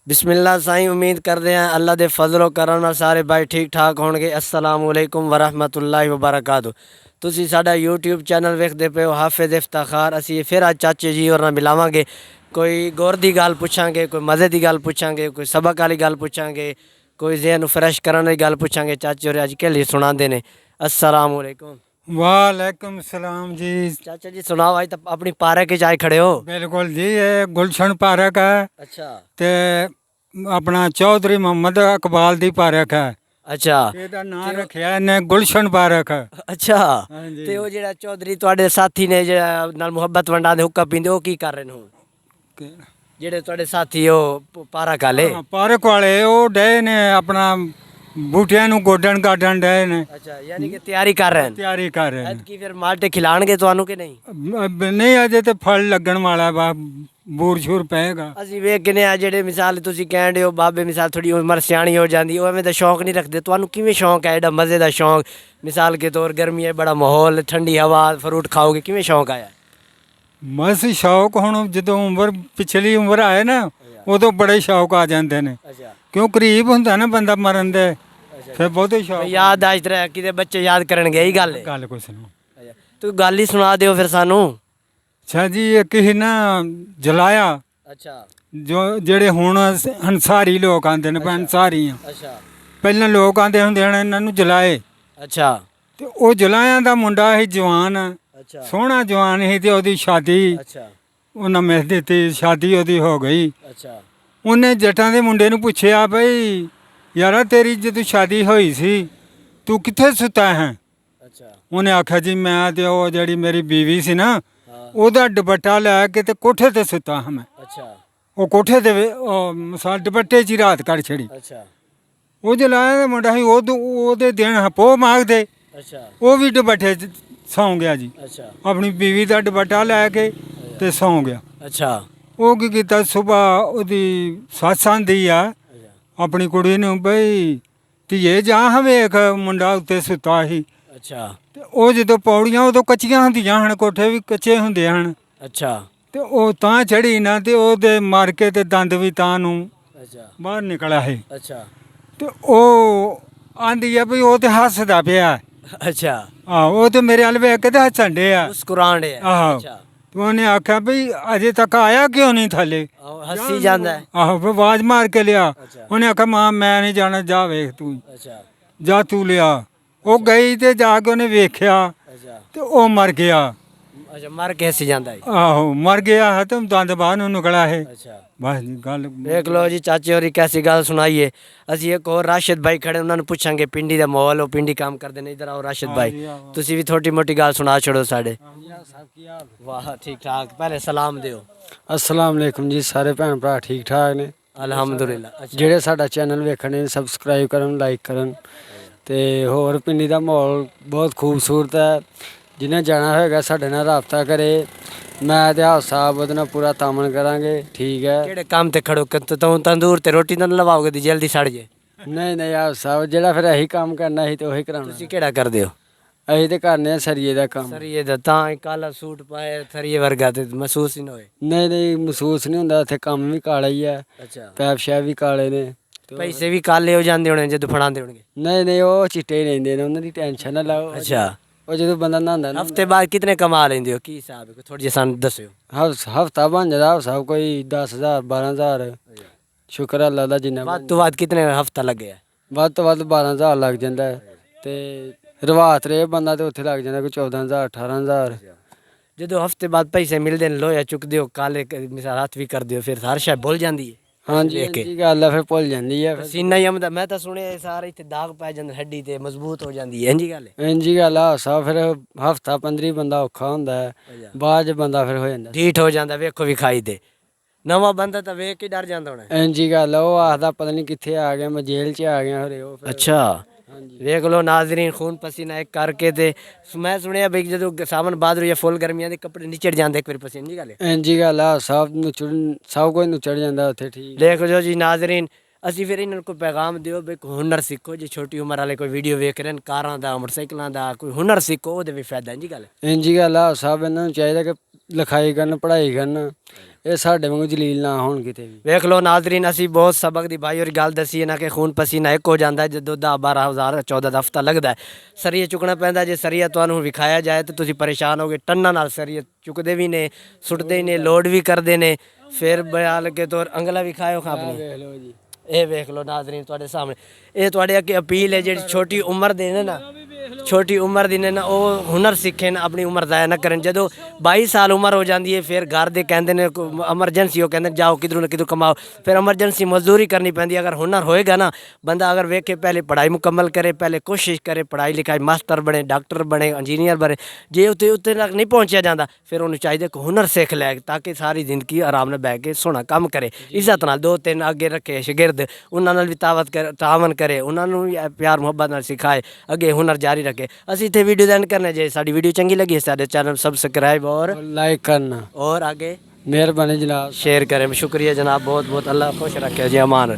बिस्मिल्लाह साईं उम्मीद करते हैं अल्लाह के फजलो करम नाल सारे भाई ठीक ठाक होंगे। अस्सलाम वालेकुम वरहमतुल्लाहि वबरकातुहू। तुसी साडा यूट्यूब चैनल वेखते पे हो हाफिज़ इफ्ताखार। असी फिर अज चाचे जी और मिलावांगे, कोई गौर की गल पुछांगे, कोई मज़े की गल पुछांगे, कोई सबक वाली गल पुछांगे, कोई जहन फ्रैश करने की गल पुछांगे। चाचे होर अज के लिए सुनाते ने। अस्सलाम वालेकुम। वालेकुम सलाम जी। चाचा जी सुनाओ, अज तो अपनी पार्क च आए खड़े हो। बिल्कुल जी, ये गुलशन पार्क है अच्छा ते अपना चौधरी मोहम्मद इकबाल दी पार्क है। अच्छा ਇਹਦਾ ਨਾਂ ਰੱਖਿਆ ਇਹਨੇ ਗੁਲਸ਼ਨ ਪਾਰਕ। अच्छा। ਹਾਂਜੀ। ਤੇ ਉਹ ਜਿਹੜਾ ਚੌਧਰੀ ਤੁਹਾਡੇ ਸਾਥੀ ਨੇ ਜਿਹੜਾ ਨਾਲ ਮੁਹੱਬਤ ਵੰਡਾਉਂਦੇ ਹੁੱਕਾ ਪੀਂਦੇ, ਉਹ ਕੀ ਕਰ ਰਹੇ ਨੇ ਹੁਣ? ਜਿਹੜੇ ਤੁਹਾਡੇ ਸਾਥੀ ਉਹ ਪਾਰਾ ਕਾਲੇ। ਪਾਰਕ ਵਾਲੇ ਉਹ ਡਏ ਨੇ ਆਪਣਾ ਬੂਟਿਆਂ ਨੂੰ ਗੋਡਣ ਗਾਡਣ ਡਏ ਨੇ, ਅੱਛਾ, ਯਾਨੀ ਕਿ ਤਿਆਰੀ ਕਰ ਰਹੇ ਨੇ। ਤਿਆਰੀ ਕਰ ਰਹੇ ਨੇ। ਐਤਕੀ ਫਿਰ ਮਾਲਟੇ ਖਿਲਾਣਗੇ ਤੁਹਾਨੂੰ ਕਿ ਨਹੀਂ? ਨਹੀਂ ਅਜੇ ਤੇ ਫਲ ਲੱਗਣ ਵਾਲਾ ਵਾ, ਬੂਰ ਸ਼ੂਰ ਪਏਗਾ। ਅਸੀਂ ਵੇਖਨੇ ਆ ਜਿਹੜੇ ਮਿਸਾਲ ਤੁਸੀਂ ਕਹਿੰਦੇ ਹੋ ਬਾਬੇ ਮਿਸਾਲ ਥੋੜੀ ਉਮਰ ਸਿਆਣੀ ਹੋ ਜਾਂਦੀ, ਉਹ ਐਵੇਂ ਦਾ ਸ਼ੌਂਕ ਨਹੀਂ ਰੱਖਦੇ। ਤੁਹਾਨੂੰ ਕਿਵੇਂ ਸ਼ੌਂਕ ਹੈ ਐਡਾ ਮਜ਼ੇ ਦਾ ਸ਼ੌਂਕ? ਮਿਸਾਲ ਕੇ ਤੌਰ ਗਰਮੀ ਹੈ, ਬੜਾ ਮਾਹੌਲ, ਠੰਡੀ ਹਵਾ, ਫਰੂਟ ਖਾਓਗੇ, ਕਿਵੇਂ ਸ਼ੌਂਕ ਆਇਆ? ਬਸ ਸ਼ੌਕ ਹੁਣ ਜਦੋਂ ਉਮਰ ਪਿਛਲੀ ਉਮਰ ਆਏ ਨਾ ਉਦੋਂ ਬੜੇ ਸ਼ੌਕ ਆ ਜਾਂਦੇ ਨੇ, ਅੱਛਾ ਕਿਉਂ ਕਰੀਬ ਹੁੰਦਾ ਨਾ ਬੰਦਾ ਮਰਨ ਦੇ, ਫਿਰ ਬਹੁਤੇ ਸ਼ੌਕ। ਯਾਦ ਆਜ ਤੇਰਾ ਕਿਤੇ ਬੱਚੇ ਯਾਦ ਕਰਨਗੇ, ਇਹੀ ਗੱਲ ਹੈ। ਗੱਲ ਕੁਛ ਨਹੀਂ। ਅੱਛਾ, ਤੂੰ ਗੱਲ ਹੀ ਸੁਣਾ ਦਿਓ ਫਿਰ ਸਾਨੂੰ। ਅੱਛਾ ਜੀ, ਇੱਕ ਹੀ ਨਾ ਜਲਾਇਆ ਅੱਛਾ ਜਿਹੜੇ ਹੁਣ ਹੰਸਾਰੀ ਲੋਕ ਆਂਦੇ ਨੇ, ਹੰਸਾਰੀ ਆ। ਅੱਛਾ ਪਹਿਲਾਂ ਲੋਕ ਆਂਦੇ ਹੁੰਦੇ ਹਨ ਇਹਨਾਂ ਨੂੰ ਜਲਾਏ, ਅੱਛਾ ਤੇ ਉਹ ਜਲਾਇਆਂ ਦਾ ਮੁੰਡਾ ਸੀ ਜਵਾਨ, ਅੱਛਾ ਸੋਹਣਾ ਜਵਾਨ ਸੀ, ਤੇ ਉਹਦੀ ਸ਼ਾਦੀ ਅੱਛਾ ਉਹਨਾਂ ਮਿਸ ਦਿੱਤੀ, ਸ਼ਾਦੀ ਉਹਦੀ ਹੋ ਗਈ। ਅੱਛਾ ਉਹਨੇ ਜੱਟਾਂ ਦੇ ਮੁੰਡੇ ਨੂੰ ਪੁੱਛਿਆ, ਬਈ ਯਾਰਾ ਤੇਰੀ ਜਦੋਂ ਸ਼ਾਦੀ ਹੋਈ ਸੀ ਤੂੰ ਕਿੱਥੇ ਸੁੱਤਾ ਹੈ? ਅੱਛਾ ਉਹਨੇ ਆਖਿਆ ਜੀ ਮੈਂ ਤੇ ਉਹ ਜਿਹੜੀ ਮੇਰੀ ਬੀਵੀ ਸੀ ਨਾ ਹਾਂ ਉਹਦਾ ਦੁਪੱਟਾ ਲੈ ਕੇ ਤੇ ਕੋਠੇ ਤੇ ਸੁੱਤਾ ਹਾਂ ਮੈਂ। ਅੱਛਾ ਉਹ ਕੋਠੇ ਤੇ ਉਹ ਮਿਸਾਲ ਦੁਪੱਟੇ 'ਚ ਹੀ ਰਾਤ ਕੱਢ ਛੜੀ। ਅੱਛਾ ਉਹ ਜਲਾਇਆ ਦਾ ਮੁੰਡਾ ਸੀ, ਉਹਦੇ ਦਿਨ ਹਪੋ ਮੰਗਦੇ, ਅੱਛਾ ਉਹ ਵੀ ਦੁਪੱਟੇ 'ਚ ਸੌਂ ਗਿਆ ਜੀ। ਅੱਛਾ ਆਪਣੀ ਬੀਵੀ ਦਾ ਦੁਪੱਟਾ ਲੈ ਕੇ ਤੇ ਸੌਂ ਗਿਆ। ਅੱਛਾ ਉਹ ਕੀ ਕੀਤਾ, ਸਵੇਰ ਉਹਦੀ ਸੱਸ ਆਂਦੀ ਆ ਆਪਣੀ ਕੁੜੀ ਨੂੰ, ਬਈ ਧੀਏ ਜਾ ਵੇਖ ਮੁੰਡਾ ਉੱਤੇ ਸੁੱਤਾ ਸੀ। ਅੱਛਾ ਤੇ ਉਹ ਜਦੋਂ ਪੌੜੀਆਂ ਉਦੋਂ ਕੱਚੀਆਂ ਹੁੰਦੀਆਂ ਹਨ, ਕੋਠੇ ਵੀ ਕੱਚੇ ਹੁੰਦੇ ਹਨ, ਅੱਛਾ ਤੇ ਉਹ ਤਾਂ ਚੜੀ ਨਾ ਤੇ ਉਹਦੇ ਮਾਰ ਕੇ ਤੇ ਦੰਦ ਵੀ ਤਾਂ ਨੂੰ ਅੱਛਾ ਬਾਹਰ ਨਿਕਲਿਆ ਹੈ। ਅੱਛਾ ਤੇ ਉਹ ਆਂਦੀ ਆ ਵੀ ਉਹ ਤੇ ਹੱਸਦਾ ਪਿਆ। ਅੱਛਾ ਉਹ ਤੇ ਮੇਰੇ ਵੱਲ ਵੇਖ ਕੇ ਤੇ ਹੱਸਣ ਡਿਆ। ਮੁਸਕਰਾਣ ਡਿਆ। ਆਹੋ। ਅੱਛਾ ਤੇ ਉਹਨੇ ਆਖਿਆ ਵੀ ਅਜੇ ਤੱਕ ਆਇਆ ਕਿਉਂ ਨਹੀਂ ਥੱਲੇ? ਆਹੋ, ਹੱਸੀ ਜਾਂਦਾ ਹੈ। ਆਹੋ, ਫਿਰ ਆਵਾਜ਼ ਮਾਰ ਕੇ ਲਿਆ। ਅੱਛਾ ਉਹਨੇ ਆਖਿਆ ਮਾਂ ਮੈਂ ਨਹੀਂ ਜਾਣਾ, ਜਾ ਵੇਖ ਤੂੰ, ਅੱਛਾ ਜਾ ਤੂੰ ਲਿਆ। ਉਹ ਗਈ ਤੇ ਜਾ ਕੇ ਉਹਨੇ ਵੇਖਿਆ ਅੱਛਾ ਤੇ ਉਹ ਮਰ ਗਿਆ। ਅੱਛਾ ਮਰ ਕੇ ਹੱਸੀ ਜਾਂਦਾ ਹੈ। ਆਹੋ ਮਰ ਗਿਆ ਹੈ ਤੇ ਦੰਦ ਬਾਹਰ ਨੂੰ ਨਿਕਲਾ ਹੈ। ਅੱਛਾ ਬਸ ਜੀ ਗੱਲ। ਦੇਖ ਲਓ ਜੀ, ਚਾਚੇ ਹੋਰੀ ਕੈਸੀ ਗੱਲ ਸੁਣਾਈਏ। ਅਸੀਂ ਇੱਕ ਹੋਰ ਰਾਸ਼ਦ ਭਾਈ ਖੜੇ, ਉਹਨਾਂ ਨੂੰ ਪੁੱਛਾਂਗੇ ਪਿੰਡੀ ਦਾ ਮਾਹੌਲ, ਉਹ ਪਿੰਡੀ ਕੰਮ ਕਰਦੇ ਨੇ। ਇਧਰ ਆਓ ਰਾਸ਼ਦ ਭਾਈ, ਤੁਸੀਂ ਵੀ ਥੋੜੀ ਮੋਟੀ ਗੱਲ ਸੁਣਾ ਛੜੋ ਸਾਡੇ। ਵਾਹ ਠੀਕ ਠਾਕ, ਪਹਿਲੇ ਸਲਾਮ ਦਿਓ। अस्सलाम वालेकुम जी, सारे भैन भरा ठीक ठाक ने ਅਲਹਮਦੁਲਿਲਾ। ਅੱਛਾ ਜਿਹੜੇ ਸਾਡਾ ਚੈਨਲ ਵੇਖਣੇ ਸਬਸਕ੍ਰਾਈਬ ਕਰਨ, ਲਾਈਕ ਕਰਨ। ਤੇ ਹੋਰ ਪਿੰਡੀ ਦਾ ਮਾਹੌਲ ਬਹੁਤ ਖੂਬਸੂਰਤ ਹੈ। ਜਿਹਨੇ ਜਾਣਾ ਹੋਏਗਾ ਸਾਡੇ ਨਾਲ ਰਾਬਤਾ ਕਰੇ। ਮੈਂ ਤੇ ਹਾਫ ਸਾਹਿਬ ਉਹਦੇ ਨਾਲ ਪੂਰਾ ਤਾਮਨ ਕਰਾਂਗੇ, ਠੀਕ ਹੈ। ਕਿਹੜੇ ਕੰਮ ਤੇ ਖੜੋ ਤੰਦੂਰ ਤੇ ਰੋਟੀ ਤਾਂ ਲਵਾਓਗੇ ਦੀ ਜਲਦੀ ਸੜ ਜੇ? ਨਹੀਂ ਨਹੀਂ ਹਾਫ ਸਾਹਿਬ, ਜਿਹੜਾ ਫਿਰ ਇਹੀ ਕੰਮ ਕਰਨਾ ਸੀ ਤੇ ਉਹੀ ਕਰਾਉਣਾ। ਤੁਸੀਂ ਕਿਹੜਾ ਕਰਦੇ ਹੋ? ਅਸੀਂ ਤੇ ਕਰਨੇ ਆ ਸਰੀਏ ਦਾ ਕੰਮ। ਸਰੀਏ ਦਾ ਤਾਂ ਕਾਲਾ ਸੂਟ ਪਾਏ ਸਰੀਏ ਵਰਗਾ ਤੇ ਮਹਿਸੂਸ ਹੀ ਨਾ ਹੋਏ। ਨਹੀਂ ਨਹੀਂ ਮਹਿਸੂਸ ਨਹੀਂ ਹੁੰਦਾ, ਇੱਥੇ ਕੰਮ ਵੀ ਕਾਲਾ ਹੀ ਹੈ, ਅੱਛਾ ਪੈਪ ਸ਼ੈਪ ਵੀ ਕਾਲੇ ਨੇ। ਤੇ ਪੈਸੇ ਵੀ ਕਾਲੇ ਹੋ ਜਾਂਦੇ ਹੋਣੇ ਜਦੋਂ ਫੜਾਉਂਦੇ ਹੋਣਗੇ। ਨਹੀਂ ਨਹੀਂ ਉਹ ਚਿੱਟੇ ਹੀ ਰਹਿੰਦੇ ਨੇ, ਉਹਨਾਂ ਦੀ ਟੈਨਸ਼ਨ ਨਾ ਲਾਓ। ਅੱਛਾ, ਉਹ ਜਦੋਂ ਬੰਦਾ ਨਹਾਉਂਦਾ ਨਾ, ਹਫਤੇ ਬਾਅਦ ਕਿਤਨੇ ਕਮਾ ਲੈਂਦੇ ਹੋ, ਕੀ ਹਿਸਾਬ ਹੈ? ਥੋੜੀ ਜਿਹੀ ਸਾਨੂੰ ਦੱਸਿਓ। ਹਫਤਾ ਬਣ ਜਾਂਦਾ ਸਭ ਕੋਈ 10,000 12,000। ਸ਼ੁਕਰ ਅੱਲਾ ਦਾ, ਜਿੰਨਾ ਵੱਧ ਤੋਂ ਵੱਧ ਕਿਤਨੇ ਹਫਤਾ ਲੱਗਿਆ? ਵੱਧ ਤੋਂ ਵੱਧ 12,000 ਲੱਗ ਜਾਂਦਾ ਹੈ। ਤੇ ਰਵਾਤ ਰੇ ਬੰਦਾ ਤੇ ਉੱਥੇ ਲੱਗ ਜਾਂਦਾ ਕੋਈ 14,000 18,000। ਜਦੋਂ ਹਫਤੇ ਬਾਅਦ ਪੈਸੇ ਮਿਲਦੇ ਨੇ, ਲੋਹਾ ਚੁੱਕਦੇ ਹੋ, ਕਾਲੇ ਮਿਸਾਲ ਹੱਥ ਵੀ ਕਰਦੇ ਹੋ, ਫਿਰ ਹਰ ਸ਼ਾਇਦ ਭੁੱਲ ਜਾਂਦੀ ਹੈ। ਹਾਂਜੀ ਵੇਖ ਕੇ। ਹਾਂਜੀ ਗੱਲ ਹੈ, ਫਿਰ ਭੁੱਲ ਜਾਂਦੀ ਹੈ। ਪਸੀਨਾ ਹੀ ਆਉਂਦਾ। ਮੈਂ ਤਾਂ ਸੁਣਿਆ ਸਾਰੇ ਇੱਥੇ ਦਾਗ ਪੈ ਜਾਂਦੇ, ਹੱਡੀ ਤੇ ਮਜ਼ਬੂਤ ਹੋ ਜਾਂਦੀ ਹੈ, ਇੰਜੀ ਗੱਲ ਹੈ? ਇੰਜੀ ਗੱਲ ਆ ਸਭ। ਫਿਰ ਹਫਤਾ 15 ਬੰਦਾ ਔਖਾ ਹੁੰਦਾ ਹੈ, ਬਾਅਦ 'ਚ ਬੰਦਾ ਫਿਰ ਹੋ ਜਾਂਦਾ ਢੀਠ ਹੋ ਜਾਂਦਾ। ਵੇਖੋ ਵੀ ਖਾਈ ਤੇ ਨਵਾਂ ਬੰਦਾ ਤਾਂ ਵੇਖ ਕੇ ਡਰ ਜਾਂਦਾ ਹੋਣਾ। ਇੰਜੀ ਗੱਲ ਆ। ਉਹ ਆਖਦਾ ਪਤਾ ਨਹੀਂ ਕਿੱਥੇ ਆ ਗਿਆ, ਮੈਂ ਜੇਲ੍ਹ 'ਚ ਆ ਗਿਆ। ਫਿਰ ਉਹ ਫਿਰ ਅੱਛਾ ਹਾਂਜੀ ਵੇਖ ਲੋ ਨਾਜ਼ਰੀਨ, ਖੂਨ ਪਸੀਨਾ ਇੱਕ ਕਰਕੇ ਤੇ ਮੈਂ ਸੁਣਿਆ ਬਈ ਜਦੋਂ ਸਾਵਣ ਬਾਦਰੂ ਜਾਂ ਫੁੱਲ ਗਰਮੀਆਂ ਦੇ ਕੱਪੜੇ ਨਿਚੜ ਜਾਂਦੇ ਇੱਕ ਵਾਰੀ ਪਸੀਨੇ ਦੀ ਗੱਲ ਹੈ। ਇੰਜੀ ਗੱਲ ਆ, ਸਭ ਨੂੰ ਸਭ ਕੁਝ ਨੂੰ ਚੜ ਜਾਂਦਾ ਉੱਥੇ, ਠੀਕ। ਦੇਖ ਜੋ ਜੀ ਨਾਜ਼ਰੀਨ, ਅਸੀਂ ਫਿਰ ਇਹਨਾਂ ਨੂੰ ਕੋਈ ਪੈਗਾਮ ਦਿਓ ਵੀ ਕੋਈ ਹੁਨਰ ਸਿੱਖੋ, ਜੇ ਛੋਟੀ ਉਮਰ ਵਾਲੇ ਕੋਈ ਵੀਡੀਓ ਵੇਖ ਰਹੇ ਨੇ ਕਾਰਾਂ ਦਾ ਮੋਟਰਸਾਈਕਲਾਂ ਦਾ, ਕੋਈ ਹੁਨਰ ਸਿੱਖੋ, ਉਹਦੇ ਵੀ ਫਾਇਦਾ ਜੀ ਗੱਲ। ਇੰਜੀ ਗੱਲ ਆ ਸਾਹਿਬ, ਇਹਨਾਂ ਨੂੰ ਚਾਹੀਦਾ ਕਿ ਲਿਖਾਈ ਕਰਨ, ਪੜ੍ਹਾਈ ਕਰਨ, ਇਹ ਸਾਡੇ ਵਾਂਗੂ ਜਲੀਲ ਨਾ ਹੋਣ ਕਿਤੇ ਵੀ। ਵੇਖ ਲਓ ਨਾਜ਼ਰੀਨ, ਅਸੀਂ ਬਹੁਤ ਸਬਕ ਦੀ ਭਾਈ ਔਰ ਗੱਲ ਦੱਸੀ ਹੈ ਨਾ ਕਿ ਖੂਨ ਪਸੀਨਾ ਇੱਕ ਹੋ ਜਾਂਦਾ ਜਦੋਂ 10-12,000 14 ਦਾ ਹਫ਼ਤਾ ਲੱਗਦਾ ਹੈ, ਸਰੀਆ ਚੁੱਕਣਾ ਪੈਂਦਾ। ਜੇ ਸਰੀਆ ਤੁਹਾਨੂੰ ਵਿਖਾਇਆ ਜਾਏ ਤਾਂ ਤੁਸੀਂ ਪਰੇਸ਼ਾਨ ਹੋਗੇ। ਟੰਨਾਂ ਨਾਲ ਸਰੀਆ ਚੁੱਕਦੇ ਵੀ ਨੇ, ਸੁੱਟਦੇ ਹੀ ਨੇ, ਲੋਡ ਵੀ ਕਰਦੇ ਨੇ। ਫਿਰ ਬਿਆਲ ਕੇ ਤੋਰ ਅੰਗਲਾ ਵੀ ਖਾਓ ਆਪਣੀ। ਵੇਖ ਲਓ ਜੀ, ਇਹ ਵੇਖ ਲਓ ਨਾਜ਼ਰੀਨ ਤੁਹਾਡੇ ਸਾਹਮਣੇ, ਇਹ ਤੁਹਾਡੇ ਅੱਗੇ ਅਪੀਲ ਹੈ ਜਿਹੜੀ ਛੋਟੀ ਉਮਰ ਦੇ ਨੇ ਨਾ, ਛੋਟੀ ਉਮਰ ਦੀ ਨੇ ਨਾ, ਉਹ ਹੁਨਰ ਸਿੱਖਣ, ਆਪਣੀ ਉਮਰ ਜ਼ਾਇਆ ਨਾ ਕਰਨ। ਜਦੋਂ 22 ਸਾਲ ਉਮਰ ਹੋ ਜਾਂਦੀ ਹੈ ਫਿਰ ਘਰ ਦੇ ਕਹਿੰਦੇ ਨੇ ਐਮਰਜੈਂਸੀ, ਉਹ ਕਹਿੰਦੇ ਜਾਓ ਕਿਧਰੋਂ ਨਾ ਕਿਧਰੋਂ ਕਮਾਓ, ਫਿਰ ਐਮਰਜੈਂਸੀ ਮਜ਼ਦੂਰੀ ਕਰਨੀ ਪੈਂਦੀ ਹੈ। ਅਗਰ ਹੁਨਰ ਹੋਏਗਾ ਨਾ, ਬੰਦਾ ਅਗਰ ਵੇਖੇ ਪਹਿਲੇ ਪੜ੍ਹਾਈ ਮੁਕੰਮਲ ਕਰੇ, ਪਹਿਲੇ ਕੋਸ਼ਿਸ਼ ਕਰੇ ਪੜ੍ਹਾਈ ਲਿਖਾਈ ਮਾਸਟਰ ਬਣੇ, ਡਾਕਟਰ ਬਣੇ, ਇੰਜੀਨੀਅਰ ਬਣੇ। ਜੇ ਉੱਤੇ ਤੱਕ ਨਹੀਂ ਪਹੁੰਚਿਆ ਜਾਂਦਾ ਫਿਰ ਉਹਨੂੰ ਚਾਹੀਦਾ ਕਿ ਹੁਨਰ ਸਿੱਖ ਲੈ ਤਾਂ ਕਿ ਸਾਰੀ ਜ਼ਿੰਦਗੀ ਆਰਾਮ ਨਾਲ ਬਹਿ ਕੇ ਸੋਹਣਾ ਕੰਮ ਕਰੇ, ਇੱਜ਼ਤ ਨਾਲ 2-3 ਅੱਗੇ ਰੱਖੇ ਸ਼ਾਗਿਰਦ, ਉਹਨਾਂ ਨਾਲ ਵੀ ਤਾਵਨ ਕਰੇ, ਉਹਨਾਂ ਨੂੰ ਵੀ ਪਿਆਰ ਮੁਹੱਬਤ ਨਾਲ ਸਿਖਾਏ, ਅੱਗੇ ਹੁਨਰ ਜਾਰੀ ਰੱਖੇ। ਅਸੀਂ ਇੱਥੇ ਵੀਡੀਓ ਦਾ ਐਂਡ ਕਰਨਾ। ਜੇ ਸਾਡੀ ਵੀਡੀਓ ਚੰਗੀ ਲੱਗੀ ਸਾਡੇ ਚੈਨਲ सब्सक्राइब और लाइक करना और आगे मेहरबानी जनाब। शेयर करें। शुक्रिया जनाब, बहुत बहुत। अल्लाह खुश रखे जी, अमान।